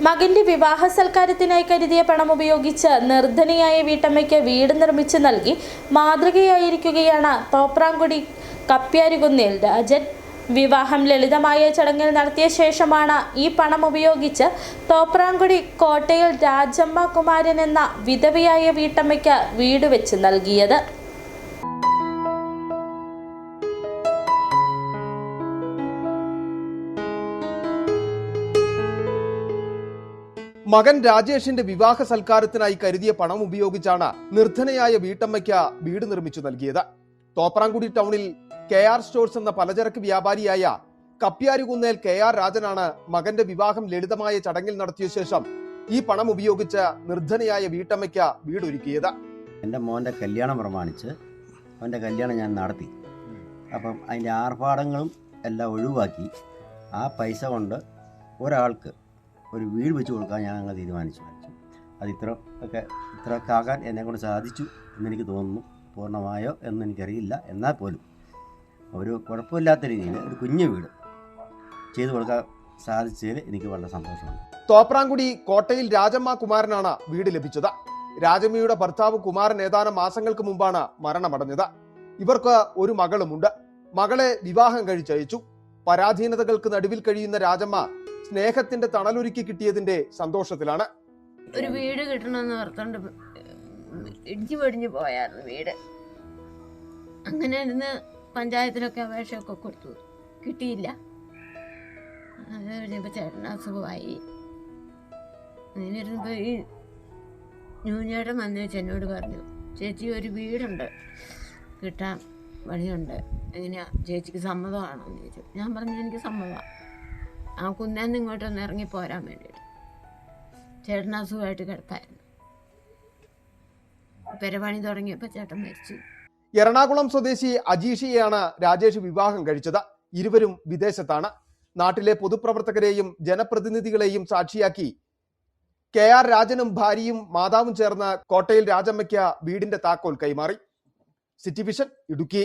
മകന്റെ വിവാഹ സൽക്കാരത്തിനായി കരുതിയ പണം ഉപയോഗിച്ച് നിർധനയായ വീട്ടമ്മയ്ക്ക് വീട് നിർമ്മിച്ചു നൽകി മാതൃകയായിരിക്കുകയാണ് തോപ്രാംകുടി കപ്പ്യാരുകുന്നിൽ രാജൻ. വിവാഹം ലളിതമായ ചടങ്ങിൽ നടത്തിയ ശേഷമാണ് ഈ പണം ഉപയോഗിച്ച് തോപ്രാംകുടി കോട്ടയിൽ രാജമ്മ കുമാരൻ എന്ന വിധവയായ വീട്ടമ്മയ്ക്ക് വീട് വെച്ച് നൽകിയത്. മകൻ രാജേഷിന്റെ വിവാഹ സൽക്കാരത്തിനായി കരുതിയ പണം ഉപയോഗിച്ചാണ് നിർധനയായ വീട്ടമ്മയ്ക്ക് വീട് നിർമ്മിച്ചു നൽകിയത്. തോപ്രാംകുടി ടൗണിൽ KR സ്റ്റോഴ്സ് എന്ന പലചരക്ക് വ്യാപാരിയായ കപ്പ്യാരുകുന്നേൽ KR രാജനാണ് മകന്റെ വിവാഹം ലളിതമായ ചടങ്ങിൽ നടത്തിയ ശേഷം ഈ പണം ഉപയോഗിച്ച് നിർധനയായ വീട്ടമ്മയ്ക്ക് വീടൊരുക്കിയത്. എൻ്റെ മോൻ്റെ കല്യാണം പ്രമാണിച്ച് അവൻ്റെ കല്യാണം ഞാൻ നടത്തി. അപ്പം അതിൻ്റെ ആർഭാടങ്ങളും എല്ലാം ഒഴിവാക്കി ആ പൈസ കൊണ്ട് ഒരാൾക്ക് ഒരു വീട് വെച്ച് കൊടുക്കാൻ ഞങ്ങൾ തീരുമാനിച്ചു. അത് ഇത്രയൊക്കെ ആകാൻ എന്നെക്കൊണ്ട് സാധിച്ചു എന്നെനിക്ക് തോന്നുന്നു. പൂർണ്ണമായോ എന്നെനിക്കറിയില്ല. എന്നാൽ പോലും ഒരു കുഴപ്പമില്ലാത്ത രീതിയിൽ ഒരു കുഞ്ഞു വീട് ചെയ്തു കൊടുക്കാൻ സാധിച്ചതിൽ എനിക്ക് വളരെ സന്തോഷമാണ്. തോപ്രാംകുടി കോട്ടയിൽ രാജമ്മ കുമാരനാണ് വീട് ലഭിച്ചത്. രാജമ്മയുടെ ഭർത്താവ് കുമാരൻ ഏതാനും മാസങ്ങൾക്ക് മുമ്പാണ് മരണമടഞ്ഞത്. ഇവർക്ക് ഒരു മകളുമുണ്ട്. മകളെ വിവാഹം കഴിച്ചയച്ചു. പരാധീനതകൾക്ക് നടുവിൽ കഴിയുന്ന രാജമ്മ സ്നേഹത്തിന്റെ തണലൊരുക്കി കിട്ടിയതിന്റെ സന്തോഷത്തിലാണ്. ഒരു വീട് കിട്ടണമെന്ന് ഓർത്തോണ്ട് ഇടിച്ചു പൊടിഞ്ഞു പോയായിരുന്നു വീട്. അങ്ങനെ ഇരുന്ന് പഞ്ചായത്തിലൊക്കെ അപേക്ഷയൊക്കെ കൊടുത്തു, കിട്ടിയില്ല. അത് കഴിഞ്ഞപ്പോൾ ചേട്ടന് അസുഖമായി. അങ്ങനെ ഇരുന്നപ്പോൾ ഈ ന്യൂഞ്ഞേട്ടൻ വന്നേച്ച് എന്നോട് പറഞ്ഞു, ചേച്ചി ഒരു വീടുണ്ട് കിട്ടാൻ വഴിയുണ്ട്, എങ്ങനെയാ ചേച്ചിക്ക് സമ്മതമാണോ എന്ന് ചോദിച്ചു. ഞാൻ പറഞ്ഞു എനിക്ക് സമ്മതമാണ്. ആ കുന്നേന്ന് ഇങ്ങോട്ടൊന്ന് ഇറങ്ങി പോരാൻ വേണ്ടിയിട്ട്. ചേട്ടൻ അസുഖമായിട്ട് കിടക്കായിരുന്നു. പെരപണി തുടങ്ങിയപ്പോൾ ചേട്ടൻ മരിച്ചു. എറണാകുളം സ്വദേശി അജീഷിയെയാണ് രാജേഷ് വിവാഹം കഴിച്ചത്. ഇരുവരും വിദേശത്താണ്. നാട്ടിലെ പൊതുപ്രവർത്തകരെയും ജനപ്രതിനിധികളെയും സാക്ഷിയാക്കി KR രാജനും ഭാര്യയും മാതാവും ചേർന്ന് കോട്ടയിൽ രാജമ്മയ്ക്ക് വീടിന്റെ താക്കോൽ കൈമാറി. City vision, Idukki.